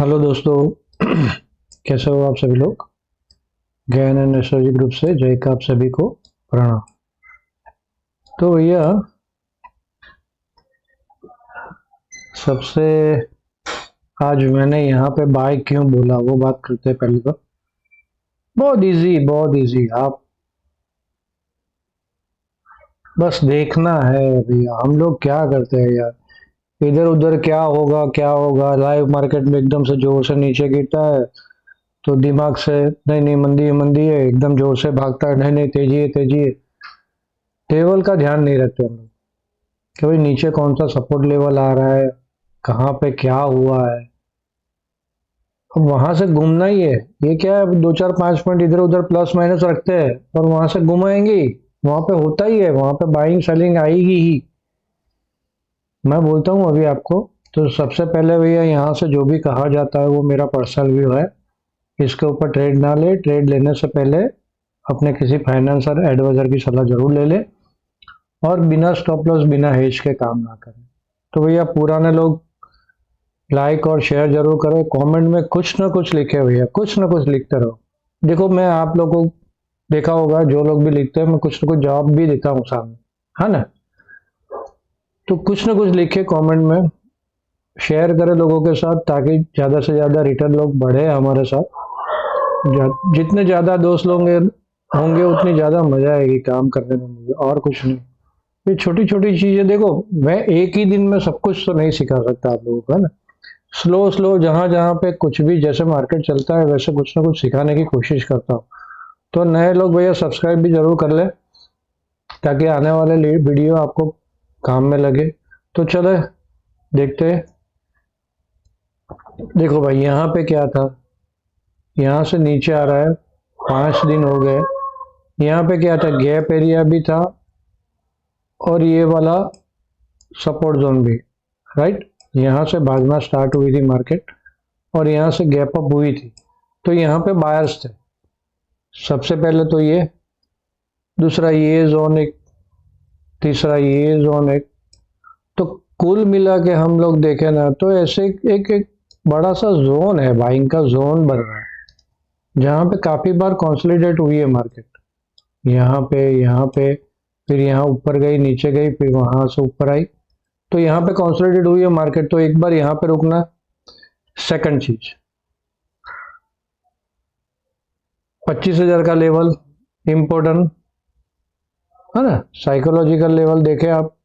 Hello दोस्तों। कैसे हो आप सभी लोग। ज्ञान एंड एस्ट्रोलॉजी ग्रुप से जय का आप सभी को प्रणाम। तो भैया सबसे आज मैंने यहाँ पे बाय क्यों बोला वो बात करते हैं पहले तो। बहुत इजी आप बस देखना है भैया। हम लोग क्या करते हैं यार, इधर उधर क्या होगा लाइव मार्केट में एकदम से जोर से नीचे गिरता है तो दिमाग से नहीं नहीं मंदी है मंदी है, एकदम जोर से भागता है नहीं नहीं तेजी है तेजी है। लेवल का ध्यान नहीं रखते हम लोग कि भाई नीचे कौन सा सपोर्ट लेवल आ रहा है, कहाँ पे क्या हुआ है। अब वहां से घूमना ही है। ये क्या है, दो चार पांच पॉइंट इधर उधर प्लस माइनस रखते हैं और वहां से घुमाएंगे ही। वहां पे होता ही है, वहां पे बाइंग सेलिंग आएगी ही। मैं बोलता हूँ अभी आपको। तो सबसे पहले भैया यहाँ से जो भी कहा जाता है वो मेरा पर्सनल व्यू है। इसके ऊपर ट्रेड ना ले। ट्रेड लेने से पहले अपने किसी फाइनेंसर एडवाइजर की सलाह जरूर ले ले और बिना स्टॉप लॉस बिना हेज के काम ना करें। तो भैया पुराने लोग लाइक और शेयर जरूर करें, कमेंट में कुछ ना कुछ लिखे भैया, कुछ ना कुछ लिखते रहो। देखो मैं आप लोगों को देखा होगा, जो लोग भी लिखते हैं मैं कुछ ना कुछ जवाब भी देता हूँ सामने, है ना। तो कुछ ना कुछ लिखे कमेंट में, शेयर करें लोगों के साथ ताकि ज्यादा से ज्यादा रिटर्न लोग बढ़े हमारे साथ। जितने ज्यादा दोस्त लोग होंगे उतनी ज्यादा मजा आएगी काम करने में मुझे, और कुछ नहीं। ये छोटी छोटी चीजें देखो, मैं एक ही दिन में सब कुछ तो नहीं सिखा सकता आप लोगों को, है ना। स्लो स्लो जहां जहां पे कुछ भी जैसे मार्केट चलता है वैसे कुछ ना कुछ सिखाने की कोशिश करता हूँ। तो नए लोग भैया सब्सक्राइब भी जरूर कर ले ताकि आने वाले वीडियो आपको काम में लगे। तो चले देखते हैं। देखो भाई यहाँ पे क्या था, यहाँ से नीचे आ रहा है, 5 दिन हो गए। यहाँ पे क्या था, गैप एरिया भी था और ये वाला सपोर्ट जोन भी, राइट। यहाँ से भागना स्टार्ट हुई थी मार्केट और यहाँ से गैप अप हुई थी। तो यहाँ पे बायर्स थे सबसे पहले तो ये, दूसरा ये जोन एक, तीसरा ये जोन एक। तो कुल मिला के हम लोग देखें ना तो ऐसे एक बड़ा सा जोन है, बाइंग का जोन बन रहा है जहां पे काफी बार कंसोलिडेट हुई है मार्केट। यहाँ पे फिर यहाँ ऊपर गई नीचे गई फिर वहां से ऊपर आई। तो यहाँ पे कंसोलिडेट हुई है मार्केट, तो एक बार यहाँ पे रुकना। सेकंड चीज, 25,000 का लेवल इम्पोर्टेंट है ना। साइकोलॉजिकल लेवल देखे आप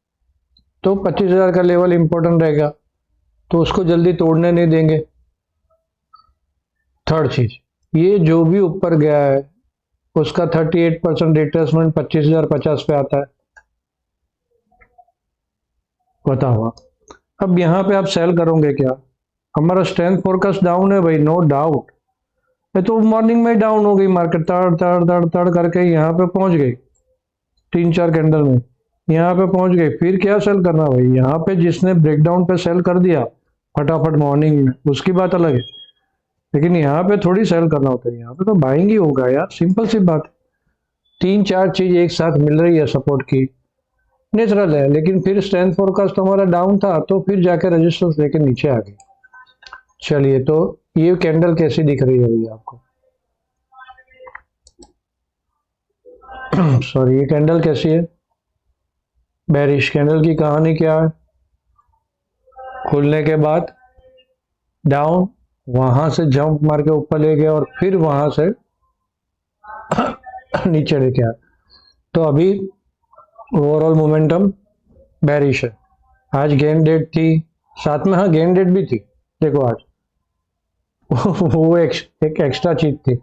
तो 25,000 का लेवल इंपॉर्टेंट रहेगा, तो उसको जल्दी तोड़ने नहीं देंगे। थर्ड चीज, ये जो भी ऊपर गया है उसका 38% रिट्रेसमेंट 25,050 पे आता है, बताओ आप। अब यहाँ पे आप सेल करोगे क्या। हमारा स्ट्रेंथ फोरकास्ट डाउन है भाई, नो डाउट। ये तो मॉर्निंग में डाउन हो गई मार्केट, तड़ तड़ तड़ तड़ करके यहाँ पे पहुंच गई, 3-4 कैंडल में यहाँ पे पहुंच गई। फिर क्या सेल करना भाई, यहाँ पे जिसने ब्रेकडाउन पे सेल कर दिया फटाफट मॉर्निंग में उसकी बात अलग है, लेकिन यहाँ पे थोड़ी सेल करना होता है। यहाँ पे तो बाइंग ही होगा यार, सिंपल सी बात। 3-4 चीज एक साथ मिल रही है सपोर्ट की, नेचुरल है। लेकिन फिर स्ट्रेंथ फोरकास्ट हमारा डाउन था तो फिर जाके रजिस्टेंस लेके नीचे आ गई। चलिए, तो ये कैंडल कैसी दिख रही है भैया आपको। सॉरी, ये कैंडल कैसी है। बेरिश कैंडल की कहानी क्या है, खुलने के बाद डाउन, वहां से जंप मार के ऊपर ले गया और फिर वहां से नीचे लेके आया। तो अभी ओवरऑल मोमेंटम बेरिश है। आज गेम डेट थी, साथ में हाँ गेम डेट भी थी। देखो आज वो एक एक्स्ट्रा चीज थी,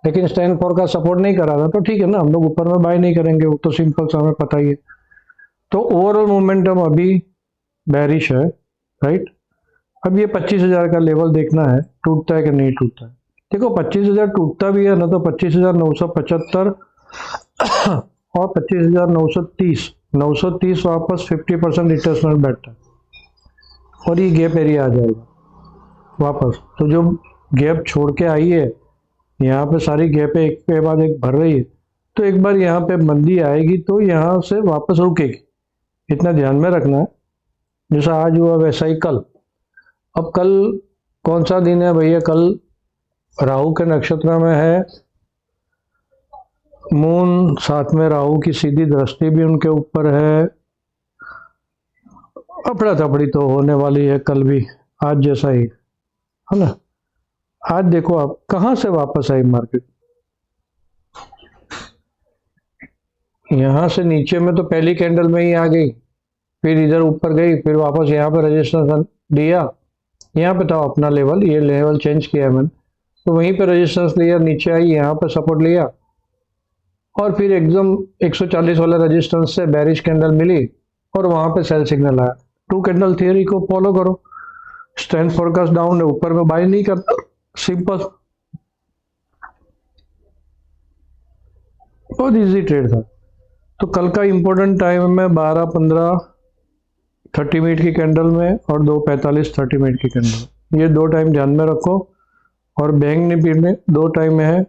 लेकिन स्टैंड फोर का सपोर्ट नहीं करा था तो ठीक है ना, हम लोग ऊपर में बाय नहीं करेंगे, वो तो सिंपल सा हमें पता ही है। तो ओवरऑल मोमेंटम अभी बेरिश है, राइट। अब ये 25,000 का लेवल देखना है, टूटता है कि नहीं टूटता है। देखो 25,000 टूटता भी है ना तो 25,975 और 25,930, 930 वापस 50% रिट्रेसमेंट बैठता है और ये गैप एरिया आ जाएगा वापस। तो जो गैप छोड़ के आई है, यहाँ पे सारी गैप एक के बाद एक भर रही है, तो एक बार यहाँ पे मंदी आएगी तो यहाँ से वापस रुकेगी, इतना ध्यान में रखना है। जैसा आज हुआ वैसा ही कल। अब कल कौन सा दिन है भैया? कल राहु के नक्षत्र में है, मून साथ में राहु की सीधी दृष्टि भी उनके ऊपर है। अफड़ा तफड़ी तो होने वाली है कल भी, आज जैसा ही, है ना। आज देखो आप कहां से वापस आई मार्केट, यहां से नीचे में तो पहली कैंडल में ही आ गई, फिर इधर ऊपर गई, फिर वापस यहाँ पे रजिस्टेंस दिया, यहाँ पे था अपना लेवल, ये लेवल चेंज किया है मैंने, तो वहीं पे रेजिस्टेंस लिया, नीचे आई, यहाँ पे सपोर्ट लिया, और फिर एकदम 140 वाला रेजिस्टेंस से बेरिश कैंडल मिली और वहां पे सेल सिग्नल आया। टू कैंडल थियरी को फॉलो करो, स्ट्रेंथ फोरकास्ट डाउन है, ऊपर में बाय नहीं करता, सिंपल, बहुत इजी ट्रेड था। तो कल का इंपॉर्टेंट टाइम में 12:15 30 मिनट की कैंडल में और 2:45 30 मिनट की कैंडल, ये दो टाइम ध्यान में रखो। और बैंक निफ्टी में दो टाइम में है,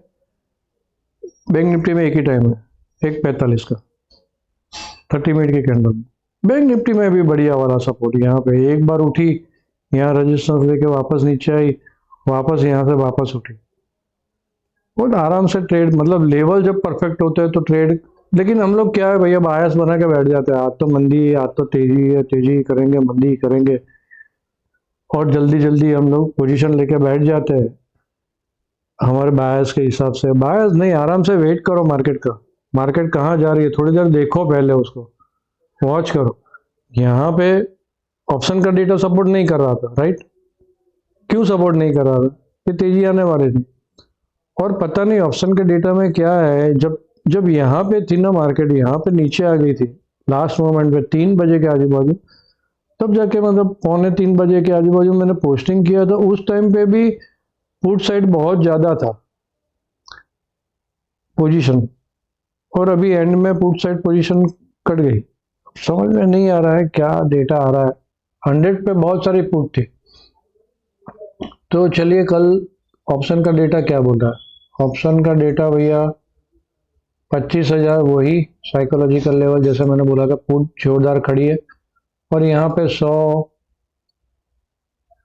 बैंक निफ्टी में एक ही टाइम है, 1:45 का 30 मिनट की कैंडल। बैंक निफ्टी में भी बढ़िया वाला सपोर्ट, यहाँ पे एक बार उठी, यहाँ रजिस्टेंस लेके वापस नीचे आई, वापस यहाँ से वापस उठी, बहुत आराम से ट्रेड, मतलब लेवल जब परफेक्ट होते हैं तो ट्रेड। लेकिन हम लोग क्या है भैया, बायस बना के बैठ जाते हैं, आज तो मंदी है, आज तो तेजी है, तेजी करेंगे, मंदी करेंगे, और जल्दी जल्दी हम लोग पोजीशन लेके बैठ जाते हैं हमारे बायस के हिसाब से। बायस नहीं, आराम से वेट करो मार्केट का, मार्केट कहाँ जा रही है थोड़ी देर देखो, पहले उसको वॉच करो। यहाँ पे ऑप्शन का डेटा सपोर्ट नहीं कर रहा था, राइट? क्यों सपोर्ट नहीं कर रहा था? ये तेजी आने वाली थी, और पता नहीं ऑप्शन के डेटा में क्या है, जब जब यहाँ पे थी ना मार्केट, यहाँ पे नीचे आ गई थी लास्ट मोमेंट पे 3 बजे के आजू बाजू, तब जाके मतलब 2:45 के आजू बाजू मैंने पोस्टिंग किया था, उस टाइम पे भी पुट साइड बहुत ज्यादा था पोजीशन, और अभी एंड में पुट साइड पोजीशन कट गई। समझ में नहीं आ रहा है क्या डेटा आ रहा है, 100 पे बहुत सारी पुट थी। तो चलिए कल ऑप्शन का डेटा क्या बोल रहा है। ऑप्शन का डेटा भैया 25,000, वही साइकोलॉजिकल लेवल जैसे मैंने बोला था, पुट जोरदार खड़ी है, और यहाँ पे 100,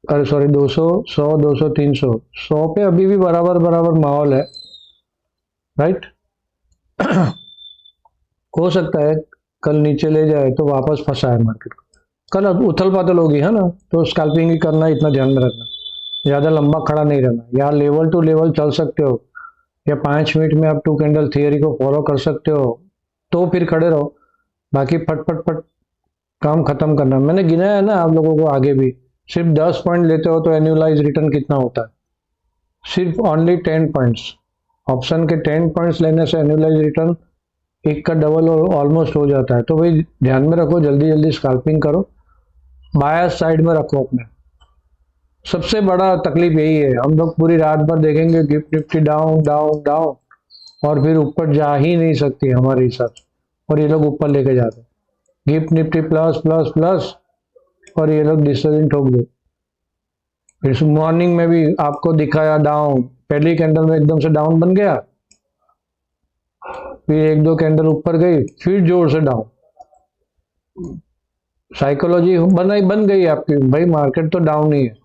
अरे सॉरी 200, 100, 200, 300, 100 पे अभी भी बराबर बराबर माहौल है, राइट? हो सकता है कल नीचे ले जाए तो वापस फंसा है मार्केट को, कल अब उथल पाथल होगी, है ना, तो स्कैल्पिंग ही करना, इतना ध्यान में रखना, ज्यादा लंबा खड़ा नहीं रहना, या लेवल टू लेवल चल सकते हो, या 5 मिनट में आप टू कैंडल थियरी को फॉलो कर सकते हो, तो फिर खड़े रहो, बाकी फट फट फट काम खत्म करना। मैंने गिनाया है ना आप लोगों को आगे भी, सिर्फ 10 पॉइंट लेते हो तो एनुअलाइज रिटर्न कितना होता है? सिर्फ ओनली 10 पॉइंट्स, ऑप्शन के 10 पॉइंट्स लेने से एनुअलाइज रिटर्न एक का डबल ऑलमोस्ट हो जाता है। तो भाई ध्यान में रखो, जल्दी जल्दी स्कैल्पिंग करो, बायस साइड में रखो अपने। सबसे बड़ा तकलीफ यही है, हम लोग पूरी रात भर देखेंगे gift Nifty down down down, और फिर ऊपर जा ही नहीं सकती हमारे हिसाब से, और ये लोग ऊपर लेके जाते हैं, gift Nifty plus plus plus, और ये लोग डिसीजन ठोक दे। फिर मॉर्निंग में भी आपको दिखाया डाउन, पहली कैंडल में एकदम से डाउन बन गया, फिर एक दो कैंडल ऊपर गई, फिर जोर से डाउन, साइकोलॉजी बन गई आपकी, भाई मार्केट तो डाउन ही है,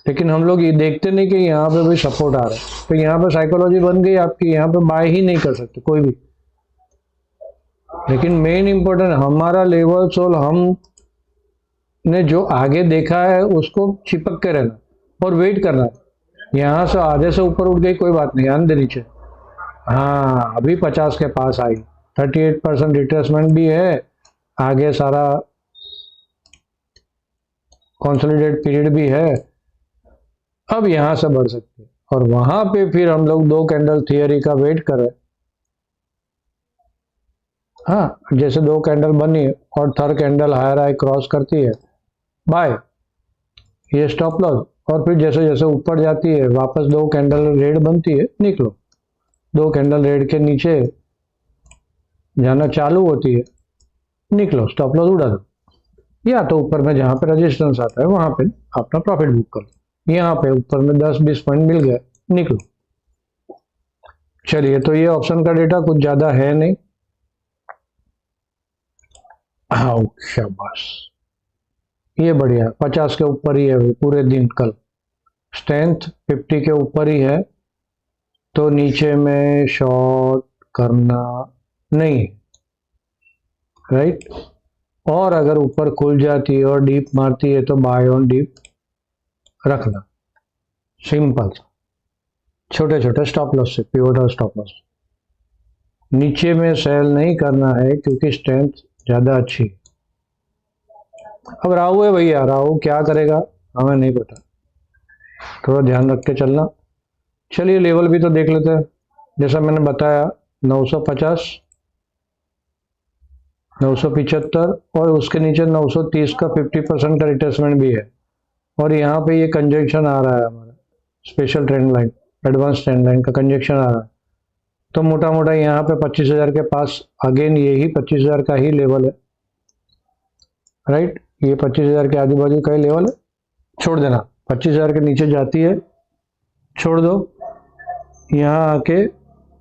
लेकिन हम लोग ये देखते नहीं कि यहाँ पे भी सपोर्ट आ रहा है, तो यहाँ पे साइकोलॉजी बन गई आपकी, यहाँ पे बाय ही नहीं कर सकते कोई भी। लेकिन मेन इंपॉर्टेंट हमारा लेवल सोल, हम ने जो आगे देखा है उसको चिपक के रहना और वेट करना। यहाँ से आधे से ऊपर उठ गई कोई बात नहीं, आने दे नीचे, हाँ अभी 50 के पास आई, 38% रिट्रेसमेंट भी है, आगे सारा कंसोलिडेट पीरियड भी है, अब यहां से बढ़ सकते हैं, और वहां पे फिर हम लोग दो कैंडल थियरी का वेट कर रहे हैं। हाँ जैसे दो कैंडल बनी और third candle higher high cross करती है, बाय, ये स्टॉप लॉस, और फिर जैसे जैसे ऊपर जाती है वापस दो कैंडल रेड बनती है, निकलो, दो कैंडल रेड के नीचे जाना चालू होती है, निकलो, स्टॉप लॉस उड़ा दो, या तो ऊपर में जहां पे रेजिस्टेंस आता है वहां पे अपना प्रॉफिट बुक कर लो, यहाँ पे ऊपर में 10-20 पॉइंट मिल गया, निकलो। चलिए तो ये ऑप्शन का डेटा कुछ ज्यादा है नहीं, हाँ शाबाश, ये बढ़िया, 50 के ऊपर ही है पूरे दिन कल, स्ट्रेंथ 50 के ऊपर ही है, तो नीचे में शॉर्ट करना नहीं, राइट। और अगर ऊपर खुल जाती है और डीप मारती है तो बाय ऑन डीप रखना, सिंपल। छोटे छोटे स्टॉप लॉस से, पिवोटल स्टॉप लॉस। नीचे में सेल नहीं करना है क्योंकि स्ट्रेंथ ज्यादा अच्छी। अब राहु है भैया, राहु क्या करेगा हमें नहीं पता, थोड़ा ध्यान रख के चलना। चलिए लेवल भी तो देख लेते हैं। जैसा मैंने बताया 950, 975 और उसके नीचे 930 का 50% का रिट्रेसमेंट भी है। और यहाँ पे ये कंजक्शन आ रहा है हमारा special trend line, advance trend line का कंजक्शन आ रहा है। तो मोटा मोटा यहाँ पे 25,000 के पास अगेन यही 25,000 का ही लेवल है, राइट। ये 25,000 के आजू बाजू का ही लेवल है, छोड़ देना। 25,000 के नीचे जाती है, छोड़ दो। यहाँ आके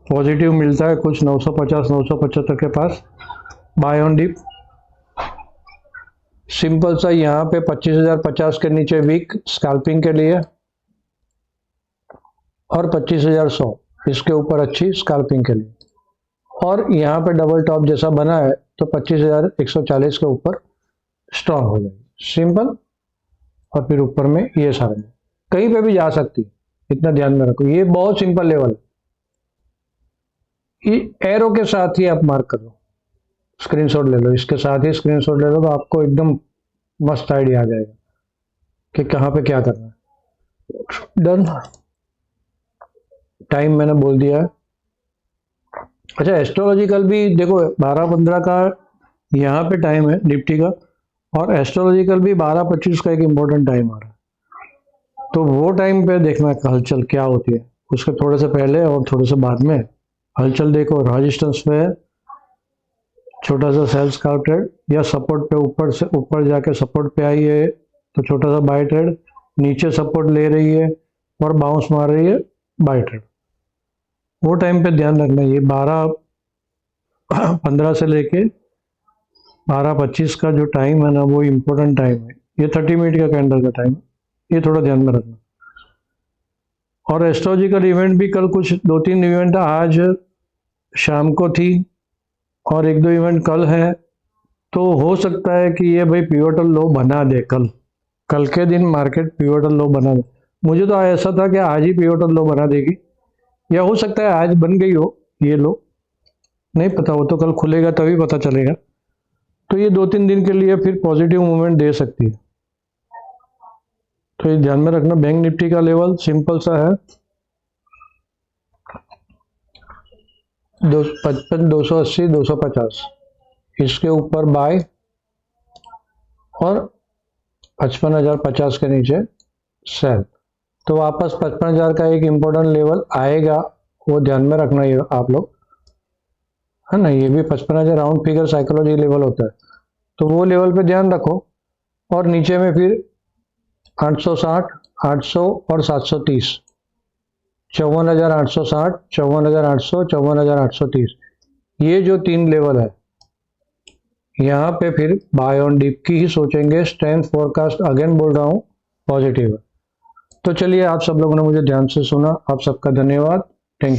पॉजिटिव मिलता है कुछ 950 975 के पास, बाय ऑन डिप। सिंपल सा यहाँ पे 25,050 के नीचे वीक स्कैल्पिंग के लिए, और 25,100 इसके ऊपर अच्छी स्कैल्पिंग के लिए। और यहाँ पे डबल टॉप जैसा बना है तो 25,140 के ऊपर स्ट्रॉन्ग हो जाएगी, सिंपल। और फिर ऊपर में ये सारे कहीं पे भी जा सकती है, इतना ध्यान में रखो। ये बहुत सिंपल लेवल है, ये एरो के साथ ही आप मार्क कर लो, स्क्रीनशॉट ले लो, इसके साथ ही स्क्रीनशॉट ले लो तो आपको एकदम मस्त आइडिया आ जाएगा कि कहाँ पे क्या करना है। डन, टाइम मैंने बोल दिया है। अच्छा, एस्ट्रोलॉजिकल भी देखो 12-15 का यहाँ पे टाइम है निफ्टी का, और एस्ट्रोलॉजिकल भी 12-25 का एक इम्पोर्टेंट टाइम आ रहा है। तो वो टाइम पे देखना हलचल क्या होती है, उसके थोड़े से पहले और थोड़े से बाद में हलचल देखो। रेजिस्टेंस पे है, छोटा सा सेल स्कैल्प ट्रेड, या सपोर्ट पे ऊपर से ऊपर जाके सपोर्ट पे आई है तो छोटा सा बाय ट्रेड, नीचे सपोर्ट ले रही है और बाउंस मार रही है, बाय ट्रेड। वो टाइम पे ध्यान रखना, ये 12-15 से लेके 12-25 का जो टाइम है ना, वो इम्पोर्टेंट टाइम है। ये 30 मिनट का कैंडल का टाइम, ये थोड़ा ध्यान में रखना। और एस्ट्रोलॉजिकल इवेंट भी कल कुछ 2-3 इवेंट आज शाम को थी और 1-2 इवेंट कल है, तो हो सकता है कि ये भाई पिवोटल लो बना दे कल के दिन मार्केट पिवोटल लो बना दे। मुझे तो ऐसा था कि आज ही पिवोटल लो बना देगी, या हो सकता है आज बन गई हो ये लो, नहीं पता, हो तो कल खुलेगा तभी पता चलेगा। तो ये 2-3 दिन के लिए फिर पॉजिटिव मूवमेंट दे सकती है, तो ये ध्यान में रखना। बैंक निफ्टी का लेवल सिंपल सा है 255, 280, 250, इसके ऊपर बाय, और 55,050 के नीचे सेल। तो वापस 55,000 का एक इम्पोर्टेंट लेवल आएगा, वो ध्यान में रखना ये आप लोग, है ना। ये भी 55,000 राउंड फिगर साइकोलॉजी लेवल होता है, तो वो लेवल पे ध्यान रखो। और नीचे में फिर 860, 800 और 730, 54,860, 54,800, 54,830, ये जो 3 लेवल है, यहाँ पे फिर बाय ऑन डिप की ही सोचेंगे। स्ट्रेंथ फोरकास्ट अगेन बोल रहा हूँ पॉजिटिव है। तो चलिए, आप सब लोगों ने मुझे ध्यान से सुना, आप सबका धन्यवाद, थैंक यू।